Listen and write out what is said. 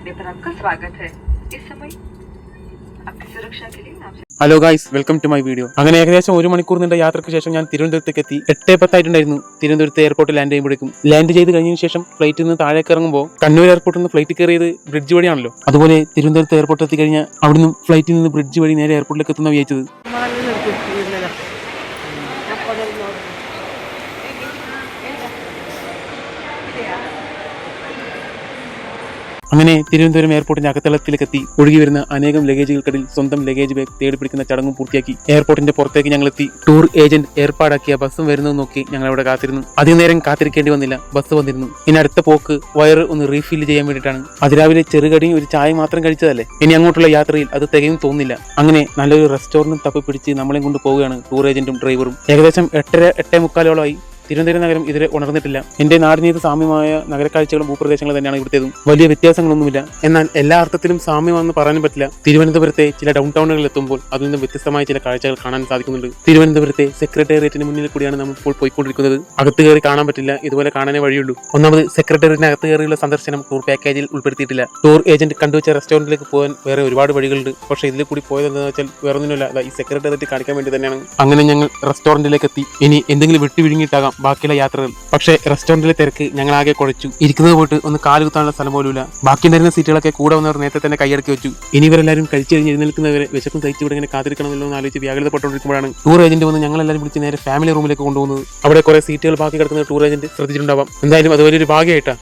अड्डे पर आपका स्वागत है। इस समय आपकी सुरक्षा के लिए आपसे hello guys, welcome to my video. അങ്ങനെ ഏകദേശം 1 മണിക്കൂർ നീണ്ട യാത്രയ്ക്ക് ശേഷം ഞാൻ തിരുവനന്തപുരത്തേക്ക് എത്തി. 8:10 തിരുവനന്തപുരത്ത് എയർപോർട്ടിൽ ലാൻഡ് ചെയ്യുമ്പോഴേക്കും. ലാൻഡ് ചെയ്ത് കഴിഞ്ഞതിന് ശേഷം ഫ്ലൈറ്റിൽ നിന്ന് താഴേക്ക് ഇറങ്ങുമ്പോൾ കണ്ണൂർ എയർപോർട്ടിൽ നിന്ന് ഫ്ലൈറ്റ് കയറിയത് ബ്രിഡ്ജ് വഴിയാണല്ലോ. അതുപോലെ തിരുവനന്തപുരത്ത് എയർപോർട്ടിൽ എത്തിക്കഴിഞ്ഞാൽ അവിടുന്ന് ഫ്ലൈറ്റിൽ നിന്ന് ബ്രിഡ്ജ് വഴി നേരെ എയർപോർട്ടിലേക്ക് എത്തുന്ന വിചാരിച്ചത്. അങ്ങനെ തിരുവനന്തപുരം എയർപോർട്ടിന്റെ അകത്തളത്തിലേക്ക് എത്തി. ഒഴുകി വരുന്ന അനേകം ലഗേജുകൾക്കിടയിൽ സ്വന്തം ലഗേജ് ബാഗ് തേടി പിടിക്കുന്ന ചടങ്ങും പൂർത്തിയാക്കി എയർപോർട്ടിന്റെ പുറത്തേക്ക് ഞങ്ങൾ എത്തി. ടൂർ ഏജന്റ് ഏർപ്പാടാക്കിയ ബസ്സും വരുന്നത് നോക്കി ഞങ്ങൾ അവിടെ കാത്തിരുന്നു. അധികം നേരം കാത്തിരിക്കേണ്ടി വന്നില്ല, ബസ് വന്നിരുന്നു. ഇനി അടുത്ത പോക്ക് വയറ് ഒന്ന് റീഫിൽ ചെയ്യാൻ വേണ്ടിയിട്ടാണ്. അതിരാവിലെ ചെറുകടിയും ഒരു ചായ മാത്രം കഴിച്ചതല്ലേ, ഇനി അങ്ങോട്ടുള്ള യാത്രയിൽ അത് തികയും തോന്നില്ല. അങ്ങനെ നല്ലൊരു റെസ്റ്റോറന്റും തപ്പി പിടിച്ച് നമ്മളെ കൊണ്ട് പോവുകയാണ് ടൂർ ഏജന്റും ഡ്രൈവറും. ഏകദേശം 8:45 തിരുവനന്തപുരം നഗരം ഇതുവരെ ഉണർന്നിട്ടില്ല. എന്റെ നാടിനീത് സാമ്യമായ നഗരക്കാഴ്ചകളും ഭൂപ്രദേശങ്ങളും തന്നെയാണ് ഇവിടുത്തേതും. വലിയ വ്യത്യാസങ്ങളൊന്നുമില്ല. എന്നാൽ എല്ലാ അർത്ഥത്തിലും സാമ്യമാണെന്ന് പറയാനും പറ്റില്ല. തിരുവനന്തപുരത്തെ ചില ഡൗൺ ടൗണുകളിൽ എത്തുമ്പോൾ അതിൽ നിന്ന് വ്യത്യസ്തമായ ചില കാഴ്ചകൾ കാണാൻ സാധിക്കുന്നുണ്ട്. തിരുവനന്തപുരത്തെ സെക്രട്ടേറിയറ്റിന് മുന്നിൽ കൂടിയാണ് നമ്മൾ ഇപ്പോൾ പോയിക്കൊണ്ടിരിക്കുന്നത്. അകത്ത് കയറി കാണാൻ പറ്റില്ല, ഇതുപോലെ കാണാനേ വഴിയുള്ളൂ. ഒന്നാമത് സെക്രട്ടേറിയറ്റിന് അകത്ത് കയറിയുള്ള സന്ദർശനം ടൂർ പാക്കേജിൽ ഉൾപ്പെടുത്തിയിട്ടില്ല. ടൂർ ഏജന്റ് കണ്ടുവച്ച റെസ്റ്റോറന്റിലേക്ക് പോകാൻ വേറെ ഒരുപാട് വഴികളുണ്ട്. പക്ഷേ ഇതിൽ കൂടി പോയതെന്ന് വെച്ചാൽ വേറൊന്നുമില്ല, ഈ സെക്രട്ടേറിയറ്റ് കാണിക്കാൻ വേണ്ടി തന്നെയാണ്. അങ്ങനെ ഞങ്ങൾ റെസ്റ്റോറന്റിലേക്ക് എത്തി. ഇനി എന്തെങ്കിലും വിട്ടു വിഴുങ്ങിയിട്ടാകാം ബാക്കിയുള്ള യാത്രകൾ. പക്ഷേ റെസ്റ്റോറന്റിലെ തിരക്ക് ഞങ്ങളാകെ കുഴച്ചു. ഇരിക്കുന്നത് പോയിട്ട് ഒന്ന് കാല് കുത്താനുള്ള സ്ഥലം പോലുമില്ല. ബാക്കിയുണ്ടായിരുന്ന സീറ്റുകളൊക്കെ കൂടെ വന്നവർ നേരത്തെ തന്നെ കൈയടക്കി വെച്ചു. ഇനി ഇവരെല്ലാവരും കഴിച്ചു കഴിഞ്ഞ് എഴുന്നേൽക്കുന്നവരെ വിശക്കും സഹിച്ചു ഇവിടെ ഇങ്ങനെ കാത്തിരിക്കണമല്ലോ എന്ന് ആലോചിച്ച് വ്യാകുലപ്പെട്ടുകൊണ്ടിരിക്കുമ്പോഴാണ് ടൂർ ഏജന്റ് വന്ന് ഞങ്ങളെല്ലാവരും വിളിച്ച് നേരെ ഫാമിലി റൂമിലേക്ക് കൊണ്ടുപോകുന്നത്. അവിടെ കുറെ സീറ്റുകൾ ബാക്കി കിടക്കുന്ന ടൂർ ഏജന്റ് ശ്രദ്ധിച്ചിട്ടുണ്ടാവാം. എന്തായാലും അത് വലിയൊരു ഭാഗ്യമായിട്ടാണ്.